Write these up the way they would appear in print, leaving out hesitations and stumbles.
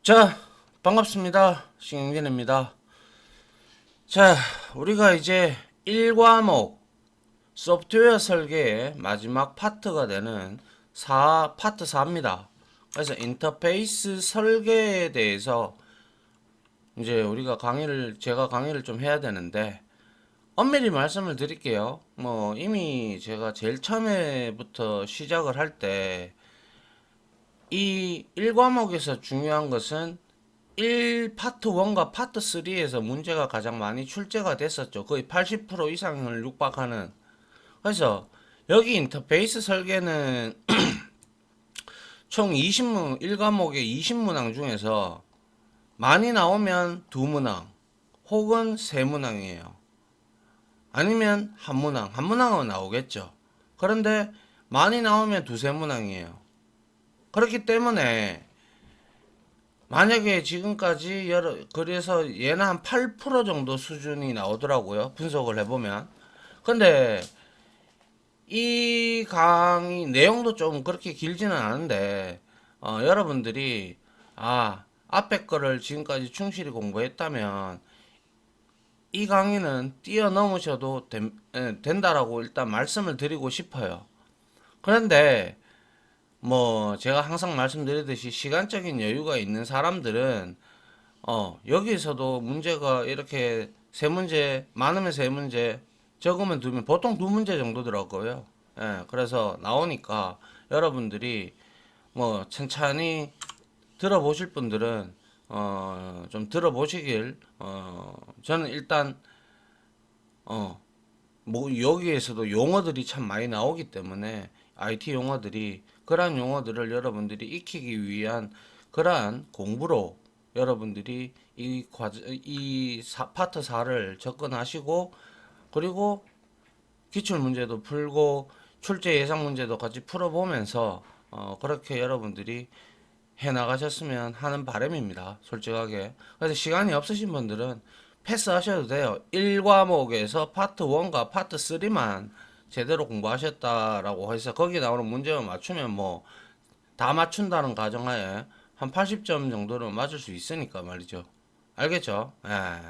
자, 반갑습니다. 신영진입니다. 자, 우리가 이제 1과목 소프트웨어 설계의 마지막 파트가 되는 파트 4입니다. 그래서 인터페이스 설계에 대해서 이제 제가 강의를 좀 해야 되는데, 엄밀히 말씀을 드릴게요. 이미 제가 제일 처음에부터 시작을 할 때, 이 1과목에서 중요한 것은 1파트 1과 파트 3에서 문제가 가장 많이 출제가 됐었죠. 거의 80% 이상을 육박하는. 그래서 여기 인터페이스 설계는 총 20문, 1과목에 20문항 중에서 많이 나오면 2문항 혹은 3문항이에요. 아니면 한 문항은 나오겠죠. 그런데 많이 나오면 두세 문항이에요. 그렇기 때문에 만약에 지금까지 그래서 얘는 한 8% 정도 수준이 나오더라고요. 분석을 해보면. 근데 이 강의 내용도 좀 그렇게 길지는 않은데, 여러분들이, 앞에 거를 지금까지 충실히 공부했다면, 이 강의는 뛰어넘으셔도 된다라고 일단 말씀을 드리고 싶어요. 그런데, 제가 항상 말씀드리듯이 시간적인 여유가 있는 사람들은 여기서도 문제가 이렇게 세 문제, 많으면 세 문제, 적으면 두 문제, 보통 두 문제 정도더라고요. 예, 그래서 나오니까 여러분들이 천천히 들어보실 분들은 좀 들어보시길 저는 일단 여기에서도 용어들이 참 많이 나오기 때문에 IT 용어들이 그러한 용어들을 여러분들이 익히기 위한 그러한 공부로 여러분들이 파트 4를 접근하시고 그리고 기출 문제도 풀고 출제 예상 문제도 같이 풀어보면서 그렇게 여러분들이 해 나가셨으면 하는 바람입니다. 솔직하게. 그래서 시간이 없으신 분들은 패스하셔도 돼요. 1과목에서 파트 1과 파트 3만 제대로 공부하셨다라고 해서 거기 나오는 문제만 맞추면 다 맞춘다는 가정하에 한 80점 정도는 맞을 수 있으니까 말이죠. 알겠죠? 예.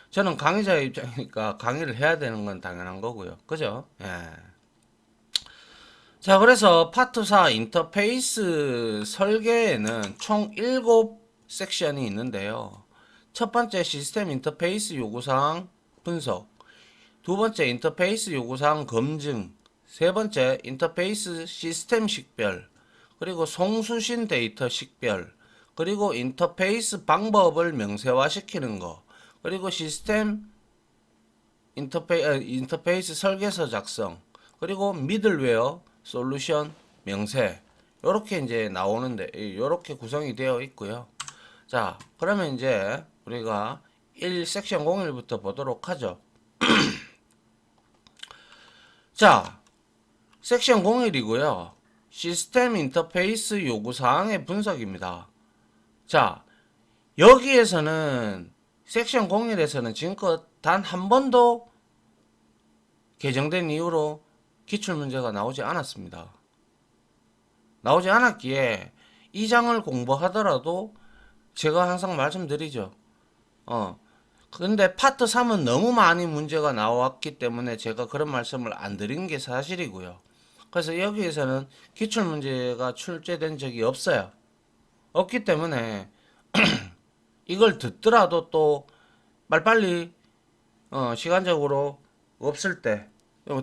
저는 강의자의 입장이니까 강의를 해야 되는 건 당연한 거고요. 그죠? 예. 자, 그래서 파트 4 인터페이스 설계에는 총 7섹션이 있는데요. 첫 번째 시스템 인터페이스 요구사항 분석, 두 번째 인터페이스 요구사항 검증, 세 번째 인터페이스 시스템 식별, 그리고 송수신 데이터 식별, 그리고 인터페이스 방법을 명세화시키는 거, 그리고 시스템 인터페이스 설계서 작성, 그리고 미들웨어 솔루션 명세. 요렇게 이제 나오는데, 요렇게 구성이 되어 있고요. 자, 그러면 이제 우리가 1 섹션 01부터 보도록 하죠. 자, 섹션 01이고요. 시스템 인터페이스 요구사항의 분석입니다. 자, 여기에서는 섹션 01에서는 지금껏 단 한 번도 개정된 이후로 기출문제가 나오지 않았습니다. 나오지 않았기에 이 장을 공부하더라도 제가 항상 말씀드리죠. 근데 파트 3은 너무 많이 문제가 나왔기 때문에 제가 그런 말씀을 안 드린 게 사실이고요. 그래서 여기에서는 기출문제가 출제된 적이 없어요. 없기 때문에 이걸 듣더라도 또 빨리빨리 시간적으로 없을 때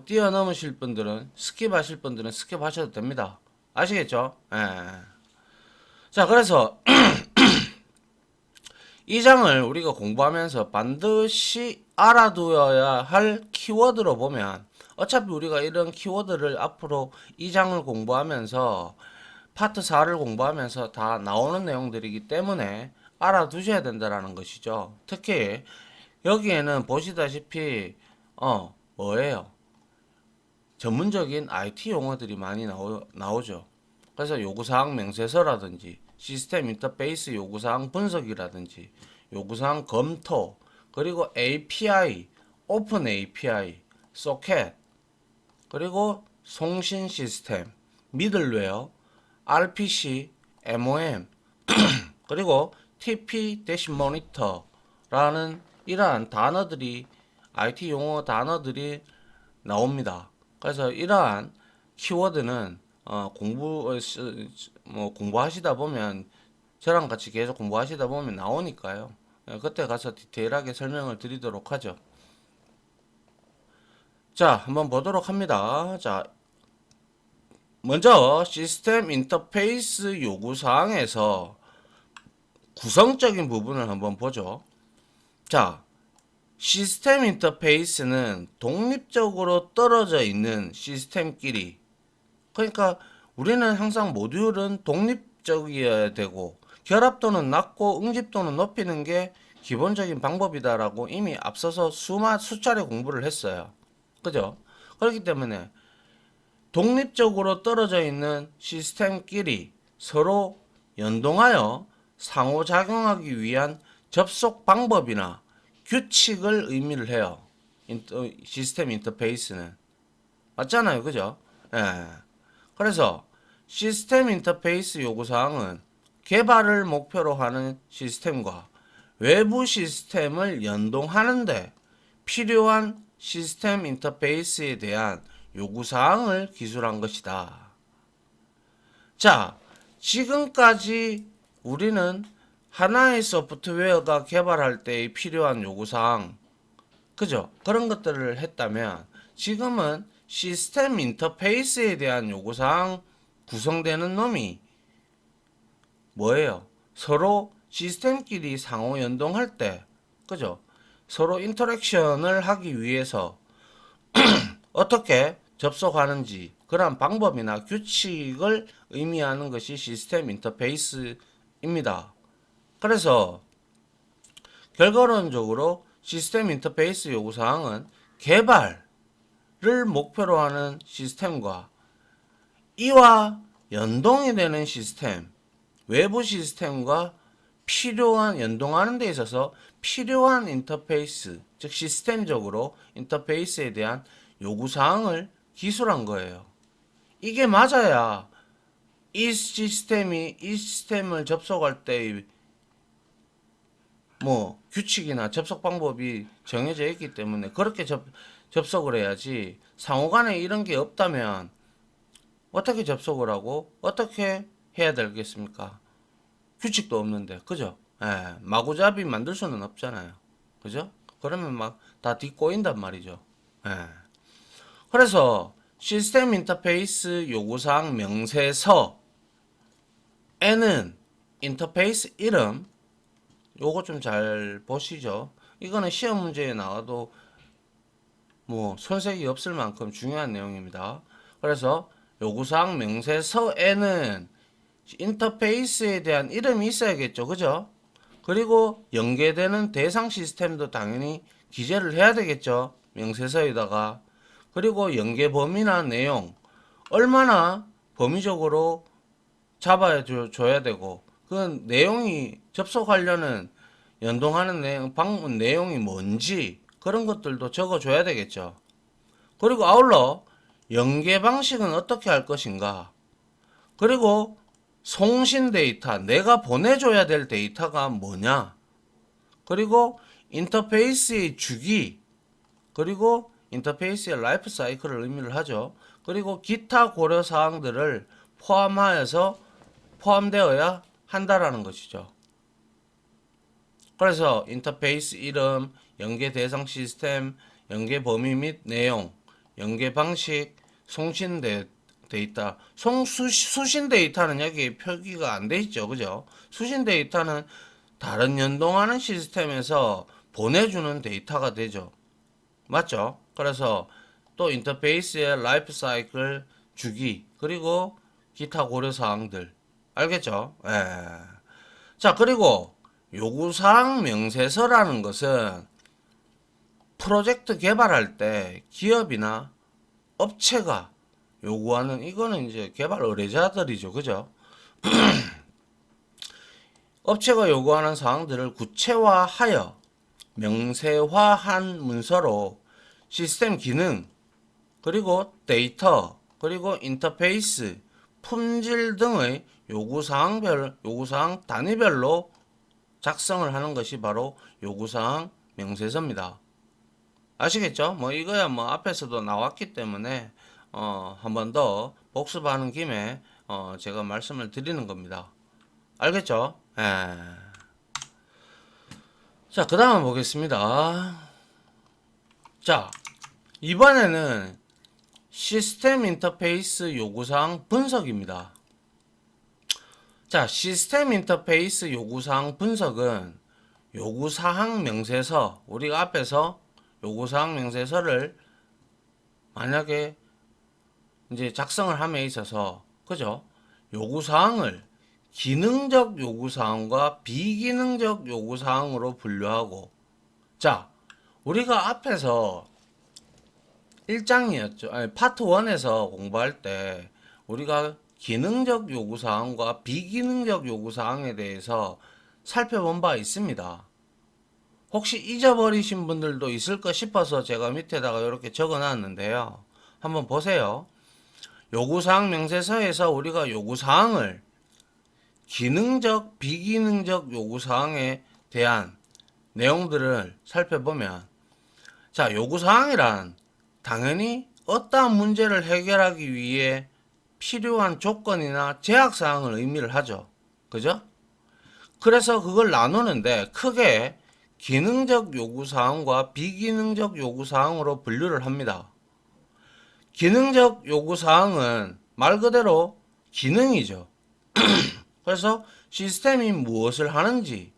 뛰어넘으실 분들은 스킵하실 분들은 스킵하셔도 됩니다. 아시겠죠? 예. 자, 그래서 이 장을 우리가 공부하면서 반드시 알아두어야 할 키워드로 보면 어차피 우리가 이런 키워드를 앞으로 이 장을 공부하면서 파트 4를 공부하면서 다 나오는 내용들이기 때문에 알아두셔야 된다라는 것이죠. 특히 여기에는 보시다시피 뭐예요? 전문적인 IT 용어들이 많이 나오죠. 그래서 요구사항 명세서라든지 시스템 인터페이스 요구사항 분석이라든지 요구사항 검토 그리고 API, 오픈 API, 소켓 그리고 송신 시스템, 미들웨어, RPC, MOM 그리고 TP-모니터라는 이러한 단어들이 IT 용어 단어들이 나옵니다. 그래서 이러한 키워드는 공부하시다 보면 저랑 같이 계속 공부하시다 보면 나오니까요. 그때 가서 디테일하게 설명을 드리도록 하죠. 자, 한번 보도록 합니다. 자, 먼저 시스템 인터페이스 요구사항에서 구성적인 부분을 한번 보죠. 자, 시스템 인터페이스는 독립적으로 떨어져 있는 시스템끼리, 그러니까 우리는 항상 모듈은 독립적이어야 되고 결합도는 낮고 응집도는 높이는 게 기본적인 방법이다라고 이미 앞서서 수차례 공부를 했어요. 그죠? 그렇기 때문에 독립적으로 떨어져 있는 시스템끼리 서로 연동하여 상호작용하기 위한 접속 방법이나 규칙을 의미를 해요. 시스템 인터페이스는. 맞잖아요. 그죠? 예. 그래서 시스템 인터페이스 요구사항은 개발을 목표로 하는 시스템과 외부 시스템을 연동하는데 필요한 시스템 인터페이스에 대한 요구사항을 기술한 것이다. 자, 지금까지 우리는 하나의 소프트웨어가 개발할 때 필요한 요구사항, 그죠? 그런 것들을 했다면 지금은 시스템 인터페이스에 대한 요구사항 구성되는 놈이 뭐예요? 서로 시스템끼리 상호 연동할 때, 그죠? 서로 인터랙션을 하기 위해서 어떻게 접속하는지 그러한 방법이나 규칙을 의미하는 것이 시스템 인터페이스입니다. 그래서 결과론적으로 시스템 인터페이스 요구사항은 개발을 목표로 하는 시스템과 이와 연동이 되는 시스템, 외부 시스템과 필요한 연동하는 데 있어서 필요한 인터페이스, 즉 시스템적으로 인터페이스에 대한 요구사항을 기술한 거예요. 이게 맞아야 이 시스템을 접속할 때 규칙이나 접속 방법이 정해져 있기 때문에 그렇게 접속을 해야지, 상호간에 이런 게 없다면 어떻게 접속을 하고 어떻게 해야 되겠습니까? 규칙도 없는데, 그죠? 예, 마구잡이 만들 수는 없잖아요. 그죠? 그러면 막 다 뒷꼬인단 말이죠. 예. 그래서 시스템 인터페이스 요구사항 명세서에는 인터페이스 이름, 요거 좀 잘 보시죠. 이거는 시험 문제에 나와도 손색이 없을 만큼 중요한 내용입니다. 그래서 요구사항 명세서에는 인터페이스에 대한 이름이 있어야겠죠. 그죠? 그리고 연계되는 대상 시스템도 당연히 기재를 해야 되겠죠. 명세서에다가. 그리고 연계 범위나 내용, 얼마나 범위적으로 잡아줘야 되고, 그 내용이 접속하려는 연동하는 내용, 방문 내용이 뭔지 그런 것들도 적어줘야 되겠죠. 그리고 아울러 연계 방식은 어떻게 할 것인가, 그리고 송신 데이터, 내가 보내줘야 될 데이터가 뭐냐, 그리고 인터페이스의 주기, 그리고 인터페이스의 라이프 사이클을 의미를 하죠. 그리고 기타 고려 사항들을 포함되어야 한다라는 것이죠. 그래서 인터페이스 이름, 연계 대상 시스템, 연계 범위 및 내용, 연계 방식, 송신 데이터. 수신 데이터는 여기 표기가 안 돼 있죠. 그죠? 수신 데이터는 다른 연동하는 시스템에서 보내주는 데이터가 되죠. 맞죠? 그래서 또 인터페이스의 라이프 사이클 주기, 그리고 기타 고려 사항들. 알겠죠? 예. 자, 그리고 요구사항 명세서라는 것은 프로젝트 개발할 때 기업이나 업체가 요구하는, 이거는 이제 개발 의뢰자들이죠. 그죠? 업체가 요구하는 사항들을 구체화하여 명세화한 문서로 시스템 기능, 그리고 데이터, 그리고 인터페이스, 품질 등의 요구사항 단위별로 작성을 하는 것이 바로 요구사항 명세서입니다. 아시겠죠? 뭐 이거야 뭐 앞에서도 나왔기 때문에 한 번 더 복습하는 김에 제가 말씀을 드리는 겁니다. 알겠죠? 예. 자, 그 다음 보겠습니다. 자, 이번에는 시스템 인터페이스 요구사항 분석입니다. 자, 시스템 인터페이스 요구사항 분석은 요구사항 명세서, 우리가 앞에서 요구사항 명세서를 만약에 이제 작성을 함에 있어서, 그죠? 요구사항을 기능적 요구사항과 비기능적 요구사항으로 분류하고, 자, 우리가 앞에서 1장이었죠. 아니, 파트 1에서 공부할 때 우리가 기능적 요구사항과 비기능적 요구사항에 대해서 살펴본 바 있습니다. 혹시 잊어버리신 분들도 있을까 싶어서 제가 밑에다가 이렇게 적어 놨는데요. 한번 보세요. 요구사항 명세서에서 우리가 요구사항을 기능적, 비기능적 요구사항에 대한 내용들을 살펴보면, 자, 요구사항이란 당연히 어떠한 문제를 해결하기 위해 필요한 조건이나 제약사항을 의미를 하죠. 그죠? 그래서 그걸 나누는데 크게 기능적 요구사항과 비기능적 요구사항으로 분류를 합니다. 기능적 요구사항은 말 그대로 기능이죠. 그래서 시스템이 무엇을 하는지,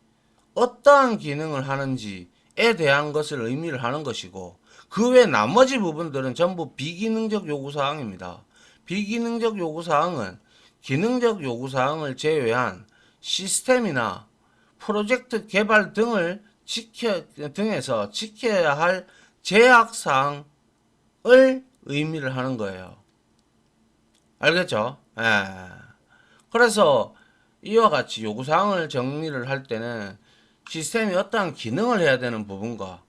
어떠한 기능을 하는지에 대한 것을 의미를 하는 것이고, 그 외 나머지 부분들은 전부 비기능적 요구사항입니다. 비기능적 요구사항은 기능적 요구사항을 제외한 시스템이나 프로젝트 개발 등에서 지켜야 할 제약사항을 의미를 하는 거예요. 알겠죠? 예. 그래서 이와 같이 요구사항을 정리를 할 때는 시스템이 어떠한 기능을 해야 되는 부분과,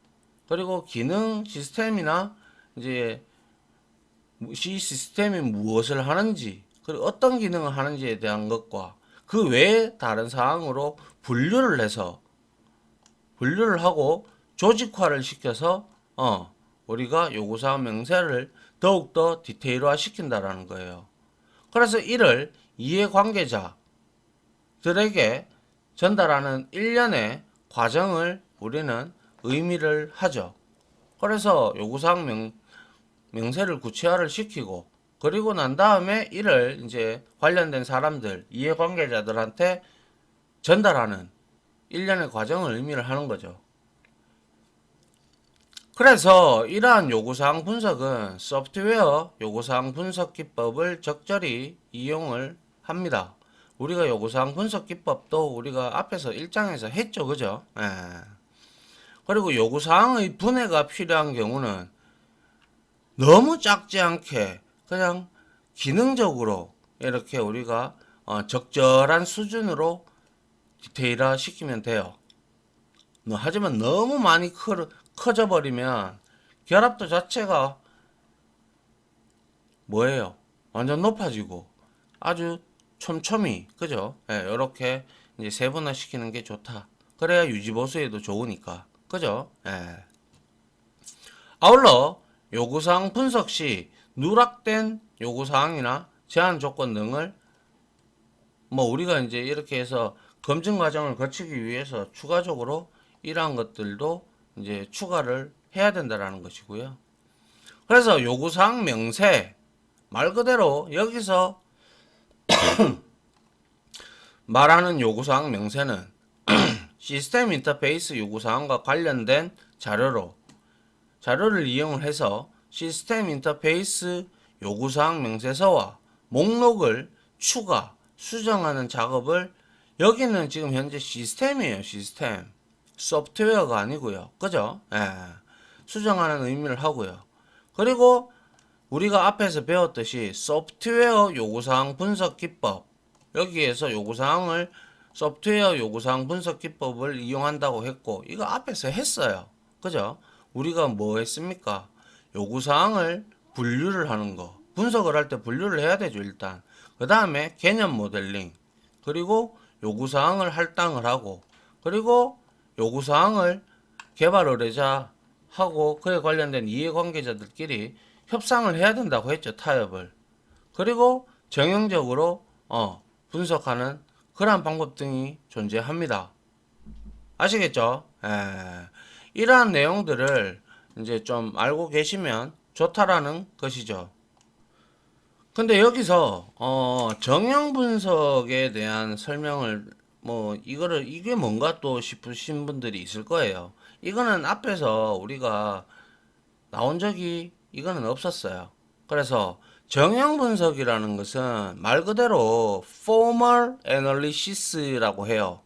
그리고 기능 시스템이나 이제 이 시스템이 무엇을 하는지, 그리고 어떤 기능을 하는지에 대한 것과 그 외에 다른 사항으로 분류를 하고 조직화를 시켜서 우리가 요구사항 명세를 더욱더 디테일화 시킨다라는 거예요. 그래서 이를 이해관계자들에게 전달하는 일련의 과정을 우리는 의미를 하죠. 그래서 요구사항 명세를 구체화를 시키고, 그리고 난 다음에 이를 이제 관련된 사람들, 이해관계자들한테 전달하는 일련의 과정을 의미를 하는 거죠. 그래서 이러한 요구사항 분석은 소프트웨어 요구사항 분석 기법을 적절히 이용을 합니다. 우리가 요구사항 분석 기법도 우리가 앞에서 1장에서 했죠. 그죠? 예. 그리고 요구사항의 분해가 필요한 경우는 너무 작지 않게 그냥 기능적으로 이렇게 우리가 적절한 수준으로 디테일화 시키면 돼요. 하지만 너무 많이 커져 버리면 결합도 자체가 뭐예요? 완전 높아지고 아주 촘촘히, 그죠? 예, 이렇게 이제 세분화 시키는 게 좋다. 그래야 유지보수에도 좋으니까, 그죠? 예. 아울러 요구사항 분석 시 누락된 요구사항이나 제한 조건 등을 우리가 이제 이렇게 해서 검증 과정을 거치기 위해서 추가적으로 이러한 것들도 이제 추가를 해야 된다라는 것이고요. 그래서 요구사항 명세, 말 그대로 여기서 말하는 요구사항 명세는 시스템 인터페이스 요구사항과 관련된 자료를 이용을 해서 시스템 인터페이스 요구사항 명세서와 목록을 추가, 수정하는 작업을, 여기는 지금 현재 시스템이에요. 시스템. 소프트웨어가 아니고요. 그죠? 예. 수정하는 의미를 하고요. 그리고 우리가 앞에서 배웠듯이 소프트웨어 요구사항 분석 기법, 여기에서 요구사항을 소프트웨어 요구사항 분석 기법을 이용한다고 했고, 이거 앞에서 했어요. 그죠? 우리가 뭐 했습니까? 요구사항을 분류를 하는 거. 분석을 할 때 분류를 해야 되죠, 일단. 그 다음에 개념 모델링. 그리고 요구사항을 할당을 하고, 그리고 요구사항을 개발 의뢰자하고 그에 관련된 이해관계자들끼리 협상을 해야 된다고 했죠. 타협을. 그리고 정형적으로 분석하는 그러한 방법 등이 존재합니다. 아시겠죠? 이러한 내용들을 이제 좀 알고 계시면 좋다라는 것이죠. 근데 여기서 정형 분석에 대한 설명을 이게 뭔가 또 싶으신 분들이 있을 거예요. 이거는 앞에서 우리가 나온 적이 이거는 없었어요. 그래서 정형 분석이라는 것은 말 그대로 formal analysis라고 해요.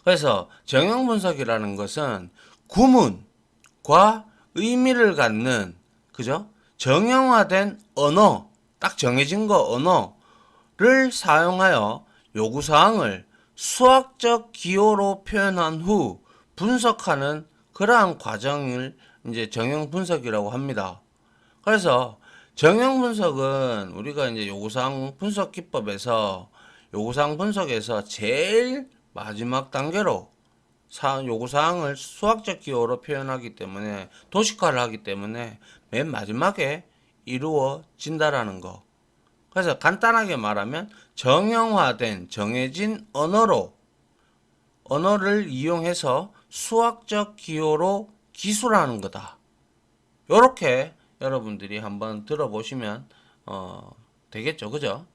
그래서 정형 분석이라는 것은 구문과 의미를 갖는, 그죠? 정형화된 언어, 딱 정해진 거 언어를 사용하여 요구사항을 수학적 기호로 표현한 후 분석하는 그러한 과정을 이제 정형 분석이라고 합니다. 그래서 정형 분석은 우리가 이제 요구사항 분석 기법에서 요구사항 분석에서 제일 마지막 단계로 요구사항을 수학적 기호로 표현하기 때문에, 도식화를 하기 때문에 맨 마지막에 이루어진다라는 거. 그래서 간단하게 말하면 정형화된 정해진 언어를 이용해서 수학적 기호로 기술하는 거다. 요렇게 여러분들이 한번 들어보시면 되겠죠. 그죠?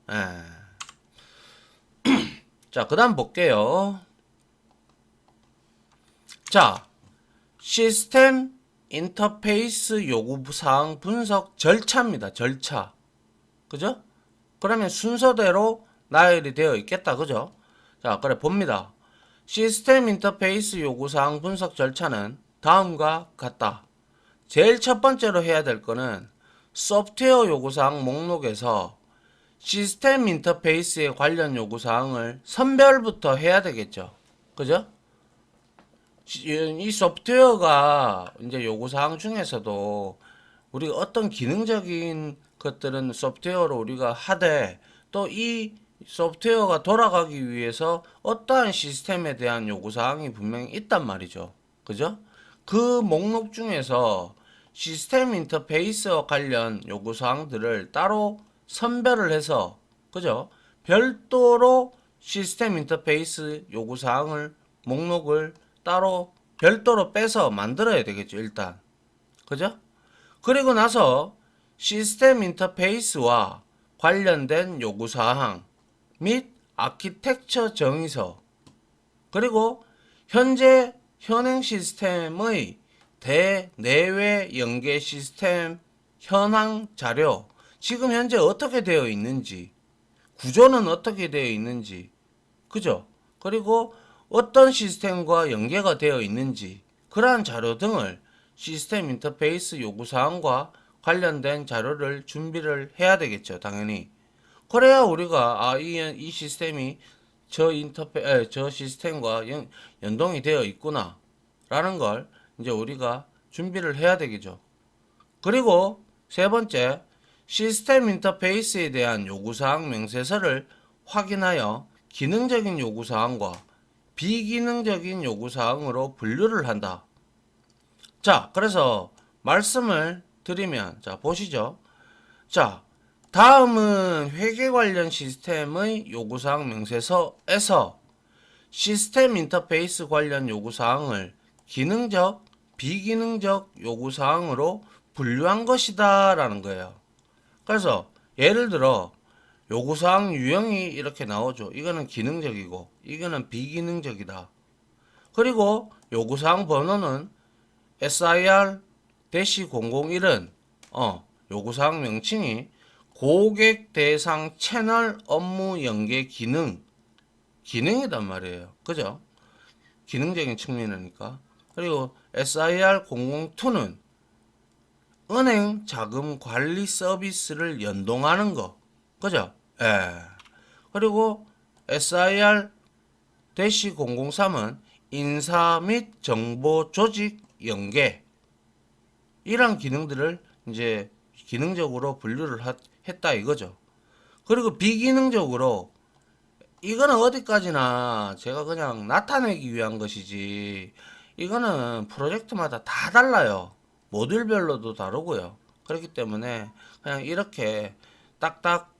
자, 그 다음 볼게요. 자, 시스템 인터페이스 요구사항 분석 절차입니다. 절차. 그죠? 그러면 순서대로 나열이 되어 있겠다. 그죠? 자, 그래 봅니다. 시스템 인터페이스 요구사항 분석 절차는 다음과 같다. 제일 첫 번째로 해야 될 거는 소프트웨어 요구사항 목록에서 시스템 인터페이스에 관련 요구사항을 선별부터 해야 되겠죠. 그죠? 이 소프트웨어가 이제 요구사항 중에서도 우리가 어떤 기능적인 것들은 소프트웨어로 우리가 하되, 또 이 소프트웨어가 돌아가기 위해서 어떠한 시스템에 대한 요구사항이 분명히 있단 말이죠. 그죠? 그 목록 중에서 시스템 인터페이스와 관련 요구사항들을 따로 선별을 해서, 그죠? 별도로 시스템 인터페이스 요구사항을 목록을 따로 별도로 빼서 만들어야 되겠죠. 일단. 그죠? 그리고 나서 시스템 인터페이스와 관련된 요구사항 및 아키텍처 정의서, 그리고 현행 시스템의 대내외 연계 시스템 현황 자료, 지금 현재 어떻게 되어 있는지, 구조는 어떻게 되어 있는지, 그죠? 그리고 어떤 시스템과 연계가 되어 있는지, 그러한 자료 등을 시스템 인터페이스 요구사항과 관련된 자료를 준비를 해야 되겠죠. 당연히. 그래야 우리가 이 시스템이 저 시스템과 연동이 되어 있구나 라는 걸 이제 우리가 준비를 해야 되겠죠. 그리고 세 번째, 시스템 인터페이스에 대한 요구사항 명세서를 확인하여 기능적인 요구사항과 비기능적인 요구사항으로 분류를 한다. 자, 그래서 말씀을 드리면, 자, 보시죠. 자, 다음은 회계 관련 시스템의 요구사항 명세서에서 시스템 인터페이스 관련 요구사항을 기능적, 비기능적 요구사항으로 분류한 것이다 라는 거예요. 그래서 예를 들어 요구사항 유형이 이렇게 나오죠. 이거는 기능적이고 이거는 비기능적이다. 그리고 요구사항 번호는 SIR-001은 요구사항 명칭이 고객 대상 채널 업무 연계 기능이단 말이에요. 그죠? 기능적인 측면이니까. 그리고 SIR-002는 은행 자금 관리 서비스를 연동하는 거. 그죠? 그리고 SIR-003은 인사 및 정보 조직 연계. 이런 기능들을 이제 기능적으로 분류를 했다 이거죠. 그리고 비기능적으로 이거는 어디까지나 제가 그냥 나타내기 위한 것이지, 이거는 프로젝트마다 다 달라요. 모듈별로도 다르고요. 그렇기 때문에 그냥 이렇게 딱딱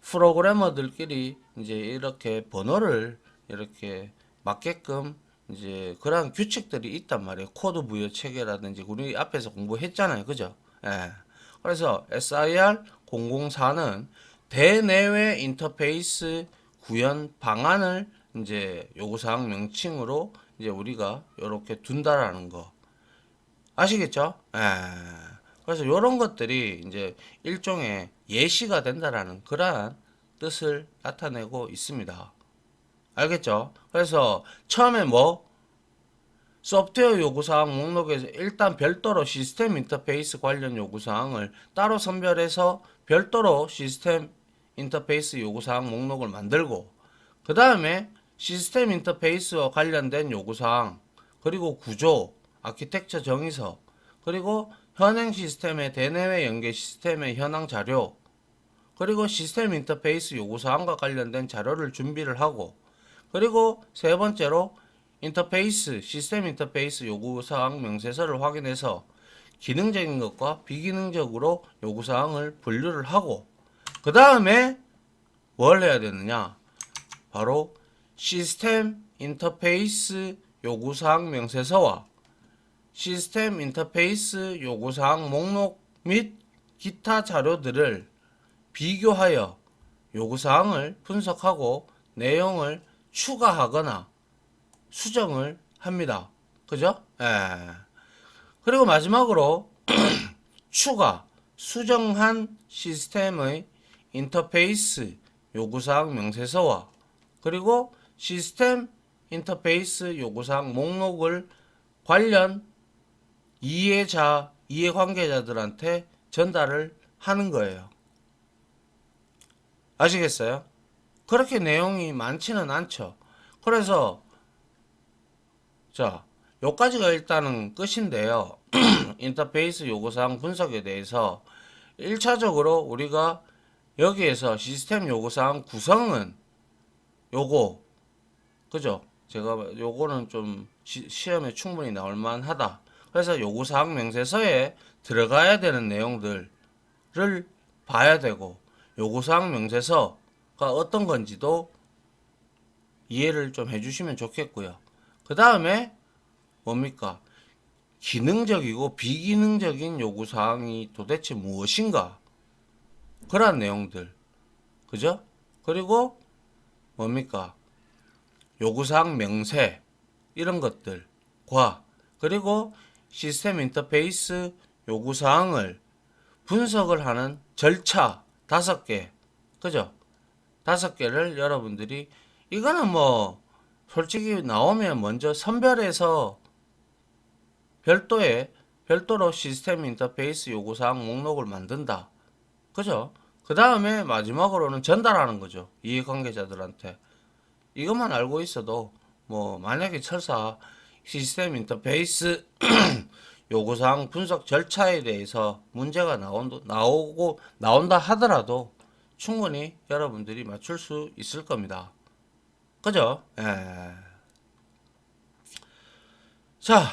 프로그래머들끼리 이제 이렇게 번호를 이렇게 맞게끔 이제 그런 규칙들이 있단 말이에요. 코드 부여 체계라든지 우리 앞에서 공부했잖아요. 그죠? 예. 그래서 SIR 004는 대내외 인터페이스 구현 방안을 이제 요구사항 명칭으로 이제 우리가 이렇게 둔다라는 거. 아시겠죠? 예. 그래서 이런 것들이 이제 일종의 예시가 된다라는 그러한 뜻을 나타내고 있습니다. 알겠죠? 그래서 처음에 뭐 소프트웨어 요구사항 목록에서 일단 별도로 시스템 인터페이스 관련 요구사항을 따로 선별해서 별도로 시스템 인터페이스 요구사항 목록을 만들고, 그 다음에 시스템 인터페이스와 관련된 요구사항, 그리고 구조, 아키텍처 정의서, 그리고 현행 시스템의 대내외 연계 시스템의 현황 자료, 그리고 시스템 인터페이스 요구사항과 관련된 자료를 준비를 하고, 그리고 세 번째로 인터페이스, 시스템 인터페이스 요구사항 명세서를 확인해서 기능적인 것과 비기능적으로 요구사항을 분류를 하고, 그 다음에 뭘 해야 되느냐? 바로 시스템 인터페이스 요구사항 명세서와 시스템 인터페이스 요구사항 목록 및 기타 자료들을 비교하여 요구사항을 분석하고 내용을 추가하거나 수정을 합니다. 그죠? 예. 그리고 마지막으로 추가, 수정한 시스템의 인터페이스 요구사항 명세서와 그리고 시스템 인터페이스 요구사항 목록을 관련 이해관계자들한테 전달을 하는 거예요. 아시겠어요? 그렇게 내용이 많지는 않죠. 그래서 자, 요까지가 일단은 끝인데요. 인터페이스 요구사항 분석에 대해서 1차적으로 우리가 여기에서 시스템 요구사항 구성은 요거, 그죠? 제가 요거는 좀 시험에 충분히 나올 만하다. 그래서 요구사항 명세서에 들어가야 되는 내용들을 봐야 되고, 요구사항 명세서가 어떤 건지도 이해를 좀 해주시면 좋겠고요. 그 다음에 뭡니까? 기능적이고 비기능적인 요구사항이 도대체 무엇인가? 그런 내용들. 그죠? 그리고 뭡니까? 요구사항 명세. 이런 것들과 그리고 시스템 인터페이스 요구사항을 분석을 하는 절차 5개. 그죠? 5개를 여러분들이 이거는 뭐 솔직히 나오면 먼저 선별해서 별도로 시스템 인터페이스 요구사항 목록을 만든다. 그죠? 그 다음에 마지막으로는 전달하는 거죠. 이해관계자들한테. 이것만 알고 있어도 뭐 만약에 설사 시스템 인터페이스 요구사항 분석 절차에 대해서 문제가 나온다 하더라도 충분히 여러분들이 맞출 수 있을 겁니다. 그죠? 예. 자,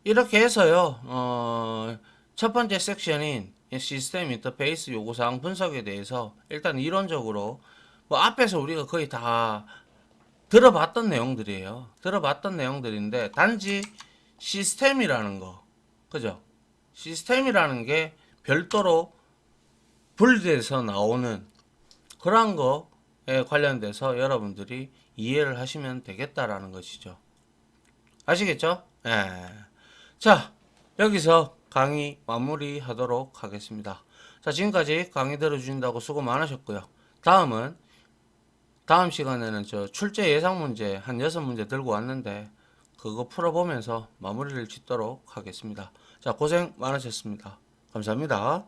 이렇게 해서요, 첫 번째 섹션인 시스템 인터페이스 요구사항 분석에 대해서 일단 이론적으로 뭐 앞에서 우리가 거의 다 들어봤던 내용들이에요. 들어봤던 내용들인데 단지 시스템이라는 거, 그죠? 시스템이라는 게 별도로 분리돼서 나오는 그러한 거에 관련돼서 여러분들이 이해를 하시면 되겠다라는 것이죠. 아시겠죠? 예. 자, 여기서 강의 마무리하도록 하겠습니다. 자, 지금까지 강의 들어주신다고 수고 많으셨고요. 다음 시간에는 저 출제 예상 문제 한 6문제 들고 왔는데 그거 풀어보면서 마무리를 짓도록 하겠습니다. 자, 고생 많으셨습니다. 감사합니다.